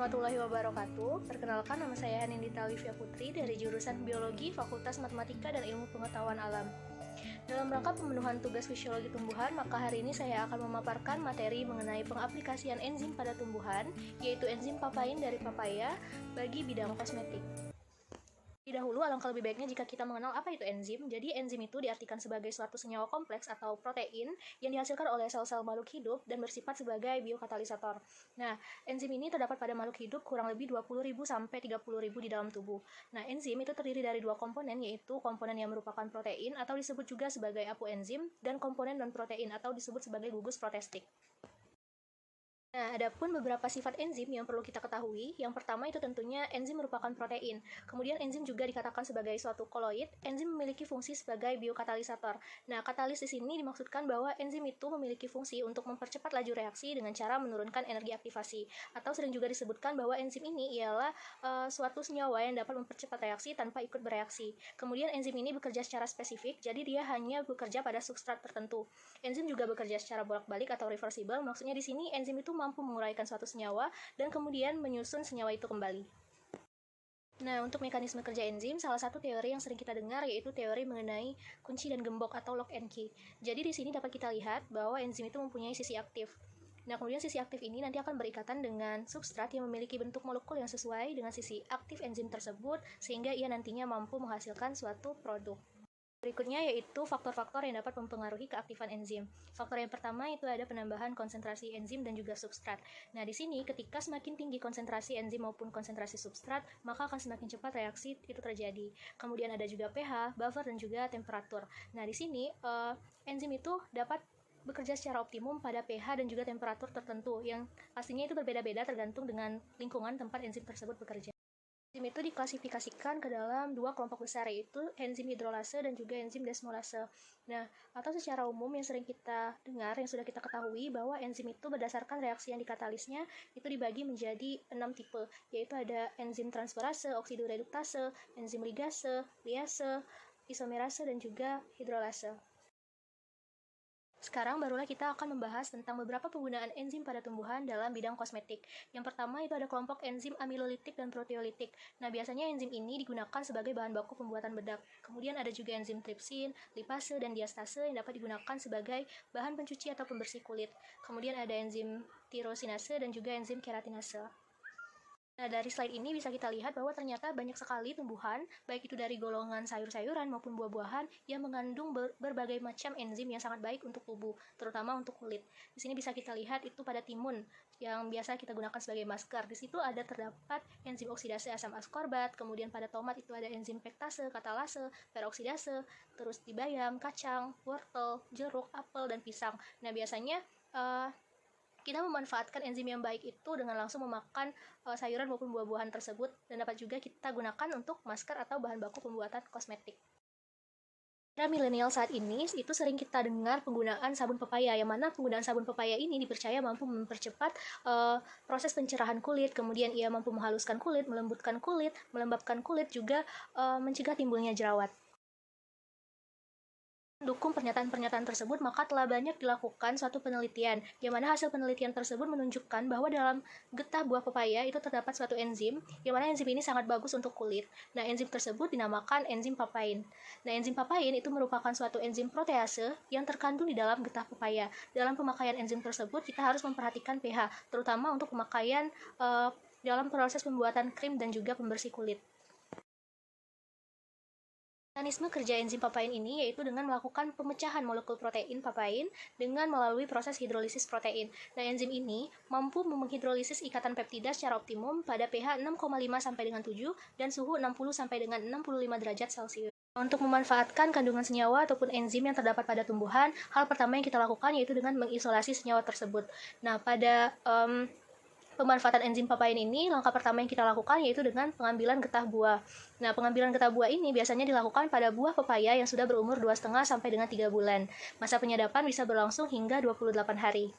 warahmatullahi wabarakatuh. Perkenalkan, nama saya Hanindita Olivia Putri dari jurusan Biologi Fakultas Matematika dan Ilmu Pengetahuan Alam. Dalam rangka pemenuhan tugas fisiologi tumbuhan, maka hari ini saya akan memaparkan materi mengenai pengaplikasian enzim pada tumbuhan, yaitu enzim papain dari papaya bagi bidang kosmetik. Dahulu, alangkah lebih baiknya jika kita mengenal apa itu enzim. Jadi, enzim itu diartikan sebagai suatu senyawa kompleks atau protein yang dihasilkan oleh sel-sel makhluk hidup dan bersifat sebagai biokatalisator. Nah, enzim ini terdapat pada makhluk hidup kurang lebih 20.000 sampai 30.000 di dalam tubuh. Nah, enzim itu terdiri dari dua komponen, yaitu komponen yang merupakan protein atau disebut juga sebagai apoenzim, dan komponen non-protein atau disebut sebagai gugus protestik. Nah, adapun beberapa sifat enzim yang perlu kita ketahui. Yang pertama itu tentunya enzim merupakan protein. Kemudian enzim juga dikatakan sebagai suatu koloid. Enzim memiliki fungsi sebagai biokatalisator. Nah, katalis di sini dimaksudkan bahwa enzim itu memiliki fungsi untuk mempercepat laju reaksi dengan cara menurunkan energi aktivasi. Atau sering juga disebutkan bahwa enzim ini ialah suatu senyawa yang dapat mempercepat reaksi tanpa ikut bereaksi. Kemudian enzim ini bekerja secara spesifik, jadi dia hanya bekerja pada substrat tertentu. Enzim juga bekerja secara bolak-balik atau reversible. Maksudnya di sini enzim itu mampu menguraikan suatu senyawa dan kemudian menyusun senyawa itu kembali. Nah, untuk mekanisme kerja enzim, salah satu teori yang sering kita dengar yaitu teori mengenai kunci dan gembok atau lock and key. Jadi di sini dapat kita lihat bahwa enzim itu mempunyai sisi aktif. Nah, kemudian sisi aktif ini nanti akan berikatan dengan substrat yang memiliki bentuk molekul yang sesuai dengan sisi aktif enzim tersebut, sehingga ia nantinya mampu menghasilkan suatu produk. Berikutnya yaitu faktor-faktor yang dapat mempengaruhi keaktifan enzim. Faktor yang pertama itu ada penambahan konsentrasi enzim dan juga substrat. Nah, di sini ketika semakin tinggi konsentrasi enzim maupun konsentrasi substrat, maka akan semakin cepat reaksi itu terjadi. Kemudian ada juga pH, buffer, dan juga temperatur. Nah, di sini enzim itu dapat bekerja secara optimum pada pH dan juga temperatur tertentu yang pastinya itu berbeda-beda tergantung dengan lingkungan tempat enzim tersebut bekerja. Enzim itu diklasifikasikan ke dalam dua kelompok besar, yaitu enzim hidrolase dan juga enzim desmolase. Nah, atau secara umum yang sering kita dengar, yang sudah kita ketahui bahwa enzim itu berdasarkan reaksi yang dikatalisnya itu dibagi menjadi 6 tipe, yaitu ada enzim transferase, oksidoreduktase, enzim ligase, liase, isomerase, dan juga hidrolase. Sekarang barulah kita akan membahas tentang beberapa penggunaan enzim pada tumbuhan dalam bidang kosmetik. Yang pertama itu ada kelompok enzim amilolitik dan proteolitik. Nah, biasanya enzim ini digunakan sebagai bahan baku pembuatan bedak. Kemudian ada juga enzim tripsin, lipase, dan diastase yang dapat digunakan sebagai bahan pencuci atau pembersih kulit. Kemudian ada enzim tirosinase dan juga enzim keratinase. Nah, dari slide ini bisa kita lihat bahwa ternyata banyak sekali tumbuhan, baik itu dari golongan sayur-sayuran maupun buah-buahan, yang mengandung berbagai macam enzim yang sangat baik untuk tubuh, terutama untuk kulit. Di sini bisa kita lihat itu pada timun, yang biasa kita gunakan sebagai masker. Di situ ada terdapat enzim oksidase asam askorbat, kemudian pada tomat itu ada enzim pektase, katalase, peroksidase, terus di bayam, kacang, wortel, jeruk, apel, dan pisang. Nah, biasanya kita memanfaatkan enzim yang baik itu dengan langsung memakan sayuran maupun buah-buahan tersebut, dan dapat juga kita gunakan untuk masker atau bahan baku pembuatan kosmetik. Era milenial saat ini itu sering kita dengar penggunaan sabun pepaya, yang mana penggunaan sabun pepaya ini dipercaya mampu mempercepat proses pencerahan kulit, kemudian ia mampu menghaluskan kulit, melembutkan kulit, melembabkan kulit, juga mencegah timbulnya jerawat. Mendukung pernyataan-pernyataan tersebut, maka telah banyak dilakukan suatu penelitian, yang mana hasil penelitian tersebut menunjukkan bahwa dalam getah buah pepaya itu terdapat suatu enzim, yang mana enzim ini sangat bagus untuk kulit. Nah, enzim tersebut dinamakan enzim papain. Nah, enzim papain itu merupakan suatu enzim protease yang terkandung di dalam getah pepaya. Dalam pemakaian enzim tersebut, kita harus memperhatikan pH, terutama untuk pemakaian dalam proses pembuatan krim dan juga pembersih kulit. Mekanisme kerja enzim papain ini yaitu dengan melakukan pemecahan molekul protein papain dengan melalui proses hidrolisis protein. Nah, enzim ini mampu menghidrolisis ikatan peptida secara optimum pada pH 6,5 sampai dengan 7 dan suhu 60 sampai dengan 65 derajat Celcius. Untuk memanfaatkan kandungan senyawa ataupun enzim yang terdapat pada tumbuhan, hal pertama yang kita lakukan yaitu dengan mengisolasi senyawa tersebut. Nah, pada pemanfaatan enzim papain ini, langkah pertama yang kita lakukan yaitu dengan pengambilan getah buah. Nah, pengambilan getah buah ini biasanya dilakukan pada buah pepaya yang sudah berumur 2,5 sampai dengan 3 bulan. Masa penyadapan bisa berlangsung hingga 28 hari.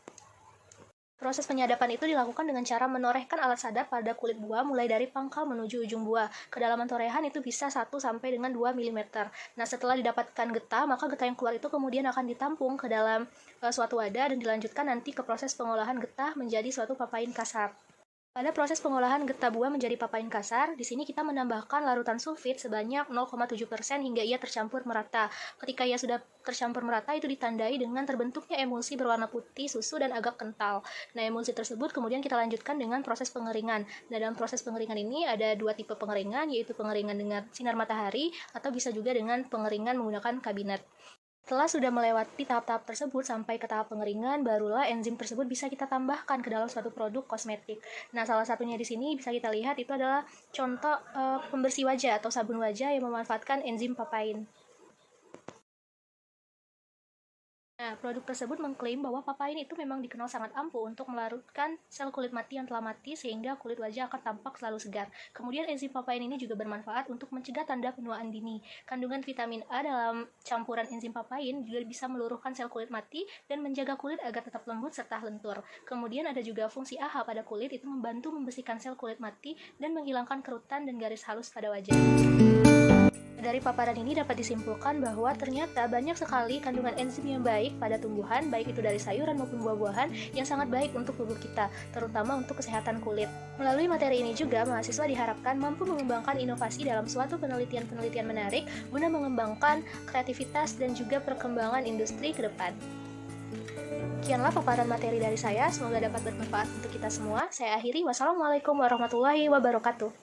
Proses penyadapan itu dilakukan dengan cara menorehkan alat sadap pada kulit buah mulai dari pangkal menuju ujung buah. Kedalaman torehan itu bisa 1 sampai dengan 2 mm. Nah, setelah didapatkan getah, maka getah yang keluar itu kemudian akan ditampung ke dalam suatu wadah dan dilanjutkan nanti ke proses pengolahan getah menjadi suatu papain kasar. Pada proses pengolahan getah buah menjadi papain kasar, di sini kita menambahkan larutan sulfit sebanyak 0,7% hingga ia tercampur merata. Ketika ia sudah tercampur merata, itu ditandai dengan terbentuknya emulsi berwarna putih, susu, dan agak kental. Nah, emulsi tersebut kemudian kita lanjutkan dengan proses pengeringan. Nah, dalam proses pengeringan ini ada dua tipe pengeringan, yaitu pengeringan dengan sinar matahari atau bisa juga dengan pengeringan menggunakan kabinet. Setelah sudah melewati tahap-tahap tersebut sampai ke tahap pengeringan, barulah enzim tersebut bisa kita tambahkan ke dalam suatu produk kosmetik. Nah, salah satunya di sini bisa kita lihat itu adalah contoh pembersih wajah atau sabun wajah yang memanfaatkan enzim papain. Nah, produk tersebut mengklaim bahwa papain itu memang dikenal sangat ampuh untuk melarutkan sel kulit mati yang telah mati sehingga kulit wajah akan tampak selalu segar. Kemudian enzim papain ini juga bermanfaat untuk mencegah tanda penuaan dini. Kandungan vitamin A dalam campuran enzim papain juga bisa meluruhkan sel kulit mati dan menjaga kulit agar tetap lembut serta lentur. Kemudian ada juga fungsi AHA pada kulit, itu membantu membersihkan sel kulit mati dan menghilangkan kerutan dan garis halus pada wajah. Dari paparan ini dapat disimpulkan bahwa ternyata banyak sekali kandungan enzim yang baik pada tumbuhan, baik itu dari sayuran maupun buah-buahan, yang sangat baik untuk tubuh kita, terutama untuk kesehatan kulit. Melalui materi ini juga, mahasiswa diharapkan mampu mengembangkan inovasi dalam suatu penelitian-penelitian menarik guna mengembangkan kreativitas dan juga perkembangan industri ke depan. Sekianlah paparan materi dari saya, semoga dapat bermanfaat untuk kita semua. Saya akhiri, wassalamualaikum warahmatullahi wabarakatuh.